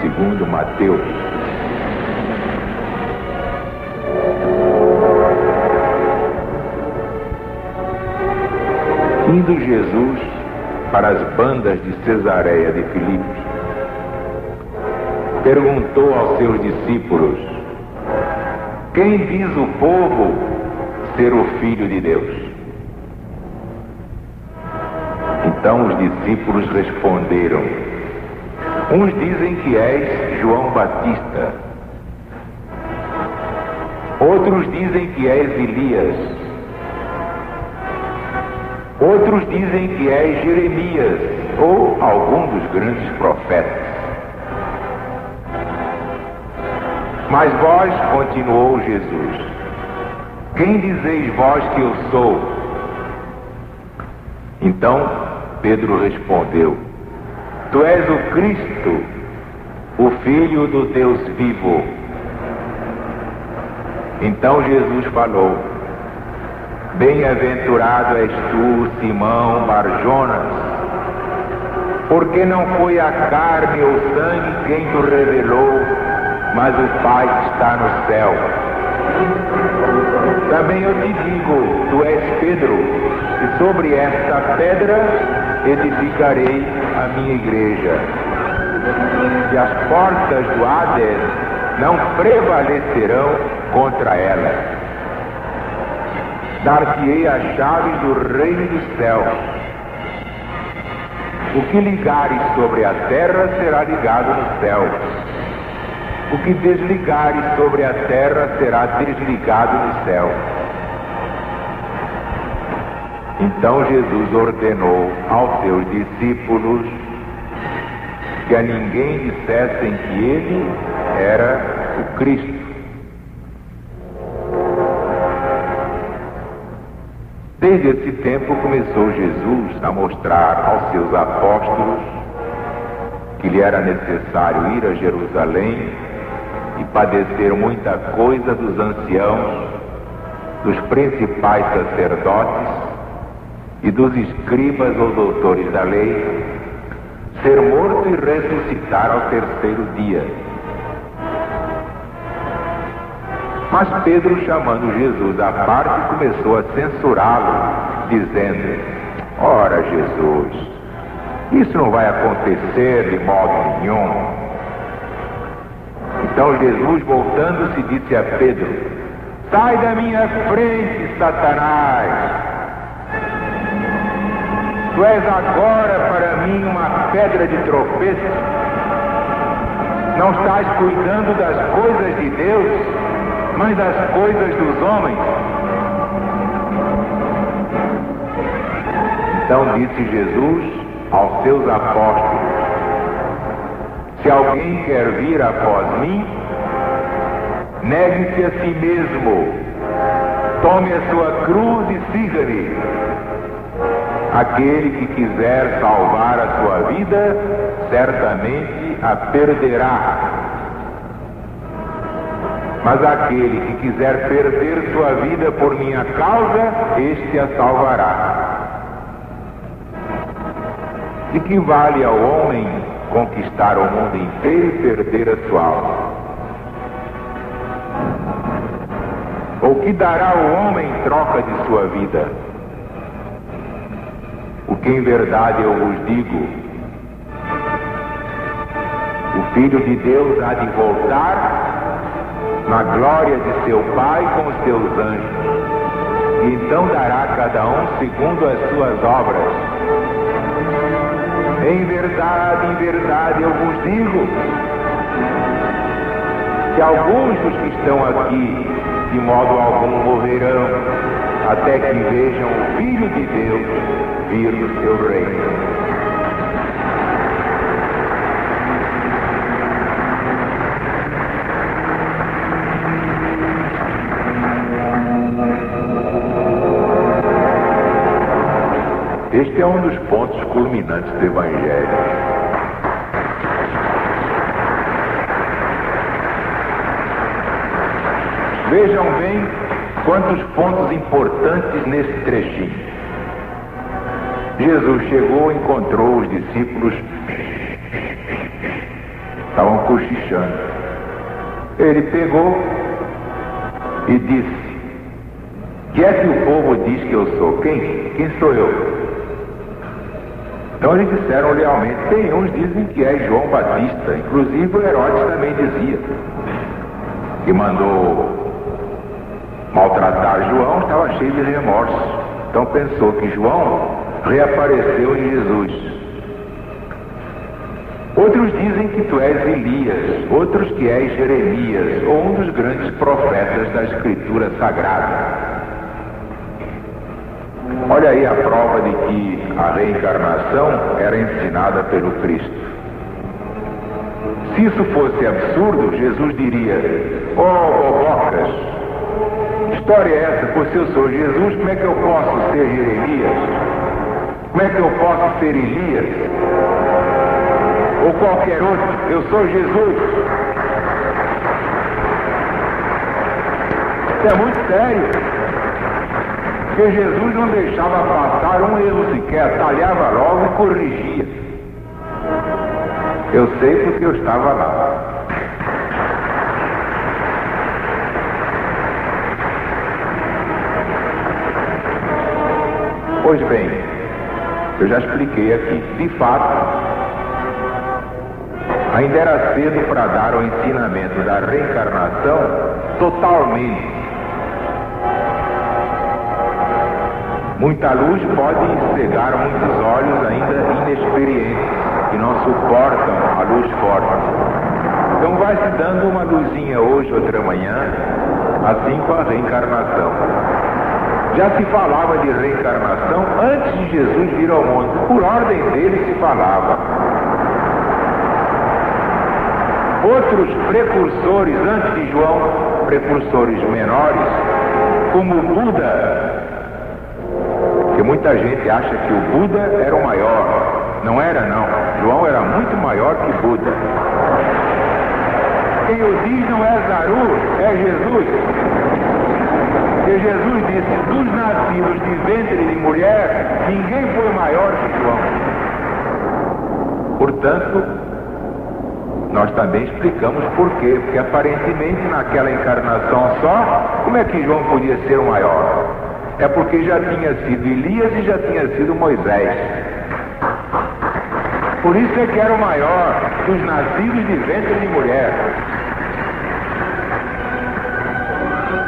segundo Mateus. Indo Jesus para as bandas de Cesareia de Filipe, perguntou aos seus discípulos: quem diz o povo ser o Filho de Deus? Então os discípulos responderam: uns dizem que és João Batista, outros dizem que és Elias, outros dizem que és Jeremias ou algum dos grandes profetas. Mas vós, continuou Jesus, quem dizeis vós que eu sou? Então Pedro respondeu: tu és o Cristo, o Filho do Deus vivo. Então Jesus falou: bem-aventurado és tu, Simão Bar-Jonas, porque não foi a carne ou sangue quem te revelou, mas o Pai que está no céu. Também eu te digo, tu és Pedro, e sobre esta pedra edificarei a minha igreja, e as portas do Hades não prevalecerão contra ela. Dar-te-ei as chaves do reino dos céus. O que ligares sobre a terra será ligado no céu. O que desligares sobre a terra será desligado no céu. Então Jesus ordenou aos seus discípulos que a ninguém dissessem que ele era o Cristo. Desde esse tempo começou Jesus a mostrar aos seus apóstolos que lhe era necessário ir a Jerusalém e padecer muita coisa dos anciãos, dos principais sacerdotes e dos escribas ou doutores da lei, ser morto e ressuscitar ao terceiro dia. Mas Pedro, chamando Jesus à parte, começou a censurá-lo, dizendo: ora, Jesus, isso não vai acontecer de modo nenhum. Então Jesus, voltando-se, disse a Pedro: sai da minha frente, Satanás! Tu és agora para mim uma pedra de tropeço. Não estás cuidando das coisas de Deus, mas das coisas dos homens. Então disse Jesus aos seus apóstolos: se alguém quer vir após mim, negue-se a si mesmo, tome a sua cruz e siga-me. Aquele que quiser salvar a sua vida, certamente a perderá. Mas aquele que quiser perder sua vida por minha causa, este a salvará. De que vale ao homem conquistar o mundo inteiro e perder a sua alma? Ou que dará o homem em troca de sua vida? O que em verdade eu vos digo, o Filho de Deus há de voltar na glória de seu Pai com os seus anjos, e então dará a cada um segundo as suas obras. Em verdade eu vos digo, que alguns dos que estão aqui de modo algum morrerão, até que vejam o Filho de Deus vir no seu reino. Este é um dos pontos culminantes do Evangelho. Vejam bem quantos pontos importantes nesse trechinho. Jesus chegou e encontrou os discípulos estavam cochichando. Ele pegou e disse: que é que o povo diz que eu sou? Quem sou eu? Então eles disseram lealmente: tem uns dizem que é João Batista, inclusive o Herodes também dizia, que mandou maltratar João, estava cheio de remorso. Então pensou que João reapareceu em Jesus. Outros dizem que tu és Elias, outros que és Jeremias, ou um dos grandes profetas da Escritura Sagrada. Olha aí a prova de que a reencarnação era ensinada pelo Cristo. Se isso fosse absurdo, Jesus diria: bobocas, que história é essa? Pois se eu sou Jesus, como é que eu posso ser Jeremias? Como é que eu posso ser Elias? Ou qualquer outro? Eu sou Jesus. Isso é muito sério. Porque Jesus não deixava passar um erro sequer, talhava logo e corrigia. Eu sei porque eu estava lá. Pois bem, eu já expliquei aqui. De fato, ainda era cedo para dar o ensinamento da reencarnação totalmente. Muita luz pode cegar muitos olhos ainda inexperientes, que não suportam a luz forte. Então vai se dando uma luzinha hoje, outra manhã, assim com a reencarnação. Já se falava de reencarnação antes de Jesus vir ao mundo. Por ordem dele se falava. Outros precursores antes de João, precursores menores, como Buda, porque muita gente acha que o Buda era o maior. Não era, não. João era muito maior que Buda. Quem o diz não é Zaru, é Jesus. Porque Jesus disse: dos nascidos de ventre de mulher, ninguém foi maior que João. Portanto, nós também explicamos por quê. Porque aparentemente naquela encarnação só, como é que João podia ser o maior? É porque já tinha sido Elias e já tinha sido Moisés. Por isso é que era o maior dos nascidos de ventre de mulher.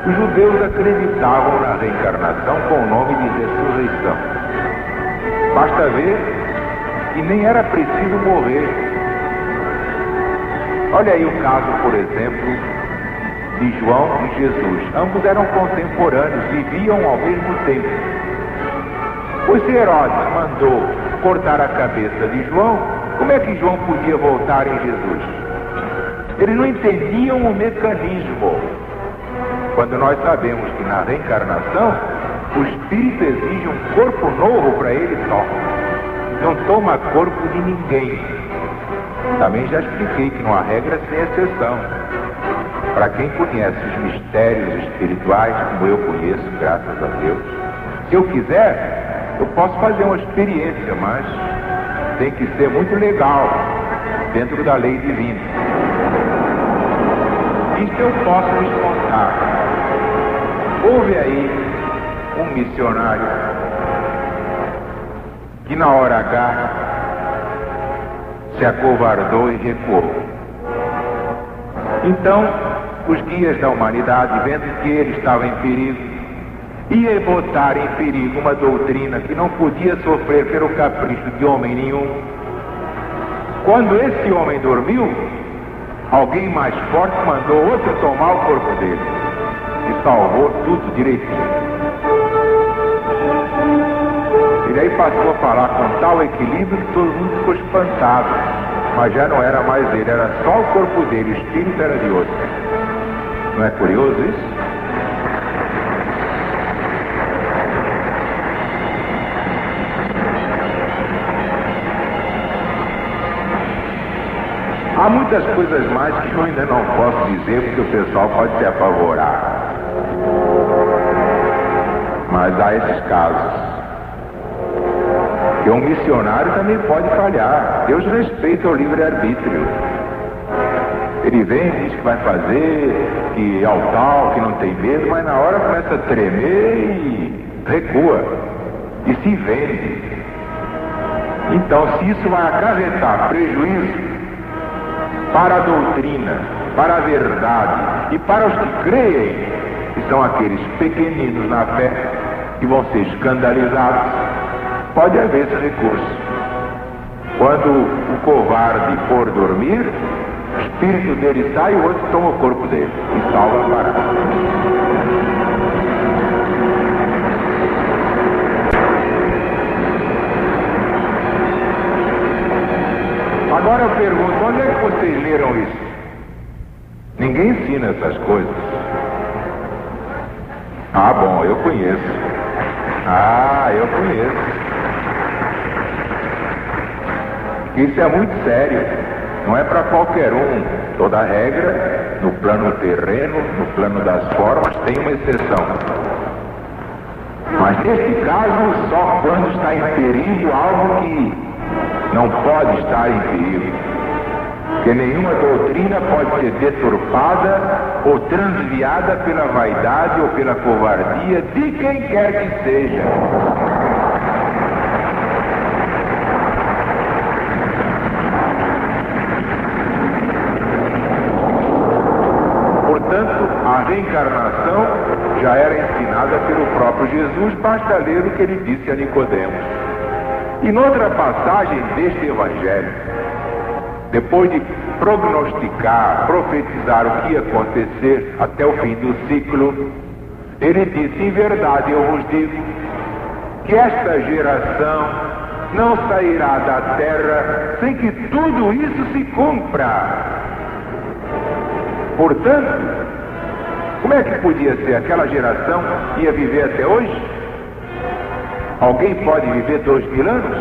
Os judeus acreditavam na reencarnação com o nome de ressurreição. Basta ver que nem era preciso morrer. Olha aí o caso, por exemplo, de João e Jesus. Ambos eram contemporâneos, viviam ao mesmo tempo. Pois se Herodes mandou cortar a cabeça de João, como é que João podia voltar em Jesus? Eles não entendiam o mecanismo. Quando nós sabemos que na reencarnação o espírito exige um corpo novo para ele só. Não toma corpo de ninguém. Também já expliquei que não há regra sem exceção. Para quem conhece os mistérios espirituais, como eu conheço, graças a Deus, se eu quiser, eu posso fazer uma experiência, mas tem que ser muito legal, dentro da lei divina. Isso eu posso lhes contar. Houve aí um missionário que na hora H se acovardou e recuou. Então, os guias da humanidade, vendo que ele estava em perigo, ia botar em perigo uma doutrina que não podia sofrer pelo capricho de homem nenhum. Quando esse homem dormiu, alguém mais forte mandou outro tomar o corpo dele e salvou tudo direitinho. E daí passou a falar com tal equilíbrio que todo mundo ficou espantado. Mas já não era mais ele, era só o corpo dele, o espírito era de outro. Não é curioso isso? Há muitas coisas mais que eu ainda não posso dizer, porque o pessoal pode se apavorar. Mas há esses casos. Que um missionário também pode falhar. Deus respeita o livre-arbítrio. Ele vem, diz que vai fazer, que é o tal, que não tem medo, mas na hora começa a tremer e recua. E se vende. Então, se isso vai acarretar prejuízo para a doutrina, para a verdade e para os que creem, que são aqueles pequeninos na fé, que vão ser escandalizados, pode haver esse recurso. Quando o covarde for dormir, o espírito dele sai e o outro toma o corpo dele e salva a parada. Agora eu pergunto, onde é que vocês leram isso? Ninguém ensina essas coisas. Ah, bom, eu conheço. Eu conheço. Isso é muito sério. Não é para qualquer um. Toda regra, no plano terreno, no plano das formas, tem uma exceção. Mas neste caso, só quando está em perigo algo que não pode estar em perigo. Porque nenhuma doutrina pode ser deturpada ou transviada pela vaidade ou pela covardia de quem quer que seja. Portanto, a reencarnação já era ensinada pelo próprio Jesus, basta ler o que ele disse a Nicodemos. E noutra passagem deste Evangelho, depois de prognosticar, profetizar o que ia acontecer até o fim do ciclo, ele disse: em verdade eu vos digo que esta geração não sairá da terra sem que tudo isso se cumpra. Portanto, como é que podia ser? Aquela geração ia viver até hoje? Alguém pode viver 2000 anos?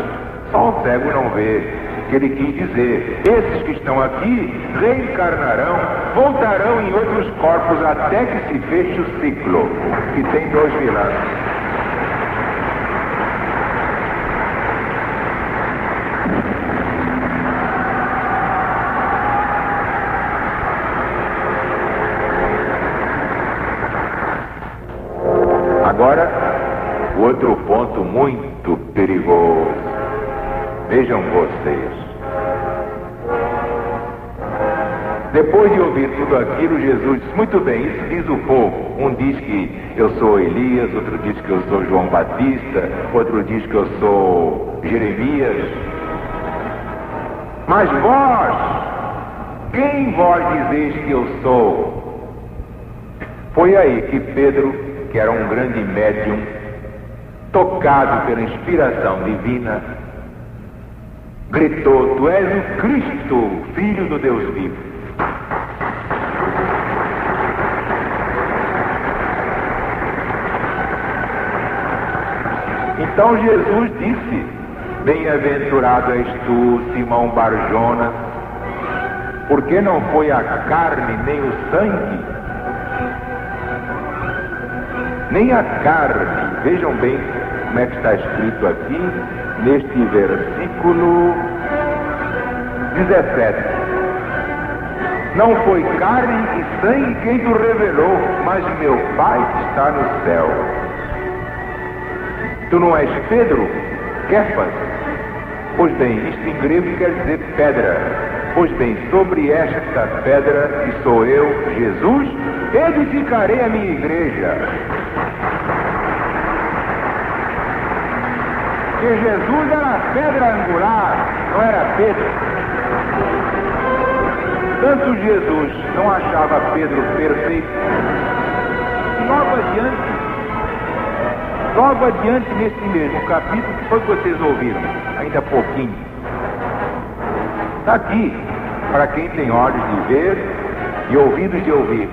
Só um cego não vê. Que ele quis dizer: esses que estão aqui reencarnarão, voltarão em outros corpos até que se feche o ciclo, que tem 2000 anos. Agora, outro ponto muito perigoso. Vejam vocês. Depois de ouvir tudo aquilo, Jesus disse: muito bem, isso diz o povo. Um diz que eu sou Elias, outro diz que eu sou João Batista, outro diz que eu sou Jeremias. Mas vós, quem vós dizeis que eu sou? Foi aí que Pedro, que era um grande médium, tocado pela inspiração divina, gritou: tu és o Cristo, Filho do Deus vivo. Então Jesus disse: bem-aventurado és tu, Simão Barjonas, porque não foi a carne nem o sangue, nem a carne. Vejam bem como é que está escrito aqui, neste versículo 17. Não foi carne e sangue quem tu revelou, mas meu Pai que está no céu. Tu não és Pedro, Kefas? Pois bem, isto em grego quer dizer pedra. Pois bem, sobre esta pedra, que sou eu, Jesus, edificarei a minha igreja. Porque Jesus era a pedra angular, não era Pedro. Tanto Jesus não achava Pedro perfeito. Logo adiante nesse mesmo capítulo, que foi que vocês ouviram, ainda há pouquinho. Está aqui, para quem tem olhos de ver e ouvidos de ouvir.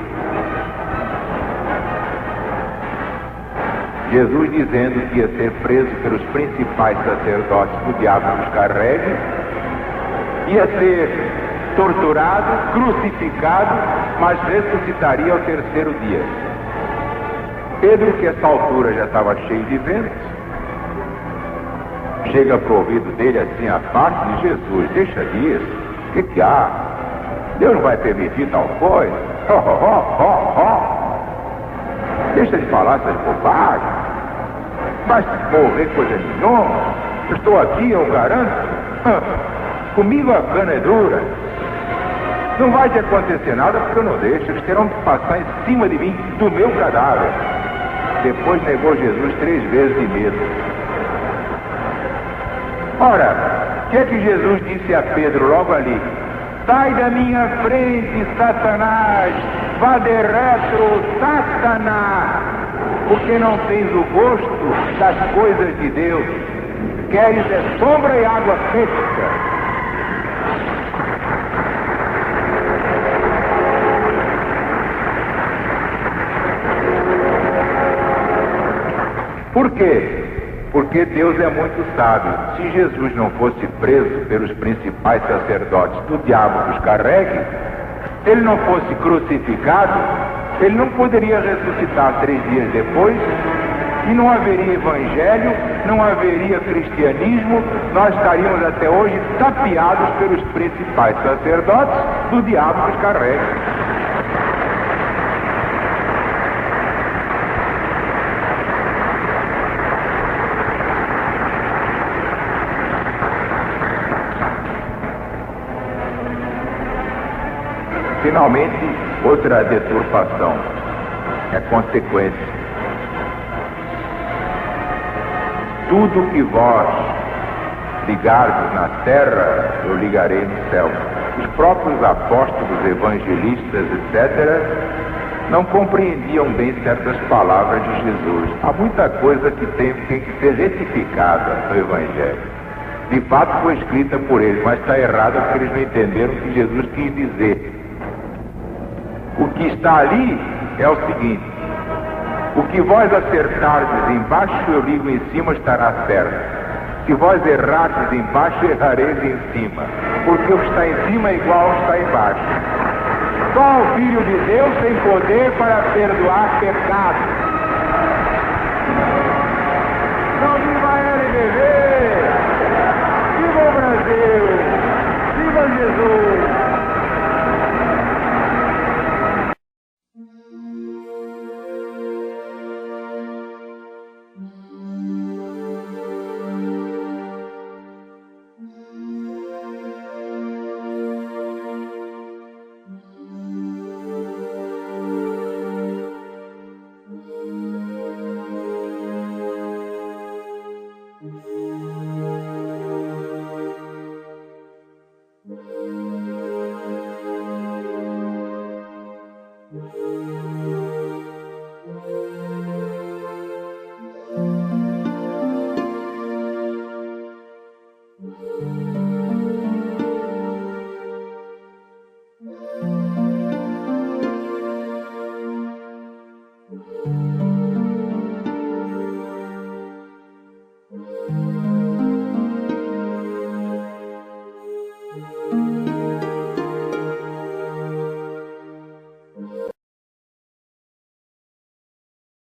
Jesus dizendo que ia ser preso pelos principais sacerdotes, que o diabo nos carregue, ia ser torturado, crucificado, mas ressuscitaria ao terceiro dia. Pedro, que a essa altura já estava cheio de ventos, chega para o ouvido dele assim, a parte de Jesus: deixa disso, o que há? Deus não vai permitir tal coisa. Deixa de falar essas bobagens. Vai morrer coisa nenhuma. Eu estou aqui, eu garanto. Comigo a cana é dura. Não vai te acontecer nada porque eu não deixo. Eles terão que passar em cima de mim, do meu cadáver. Depois negou Jesus 3 vezes de medo. Ora, o que é que Jesus disse a Pedro logo ali? Sai da minha frente, Satanás, vá de retro, Satanás, porque não tens o gosto das coisas de Deus, queres é sombra e água fresca. Por quê? Porque Deus é muito sábio. Se Jesus não fosse preso pelos principais sacerdotes do diabo que os carregue, se ele não fosse crucificado, ele não poderia ressuscitar 3 dias depois, e não haveria evangelho, não haveria cristianismo, nós estaríamos até hoje tapeados pelos principais sacerdotes do diabo que os carrega. Finalmente, outra deturpação é consequência. Tudo que vós ligardes na terra, eu ligarei no céu. Os próprios apóstolos, evangelistas, etc., não compreendiam bem certas palavras de Jesus. Há muita coisa que tem que ser retificada no Evangelho. De fato foi escrita por eles, mas está errada porque eles não entenderam o que Jesus quis dizer. O que está ali é o seguinte: o que vós acertardes embaixo, eu ligo em cima, estará certo. Se vós errardes embaixo, errareis em cima. Porque o que está em cima é igual ao que está embaixo. Só o Filho de Deus tem poder para perdoar pecados.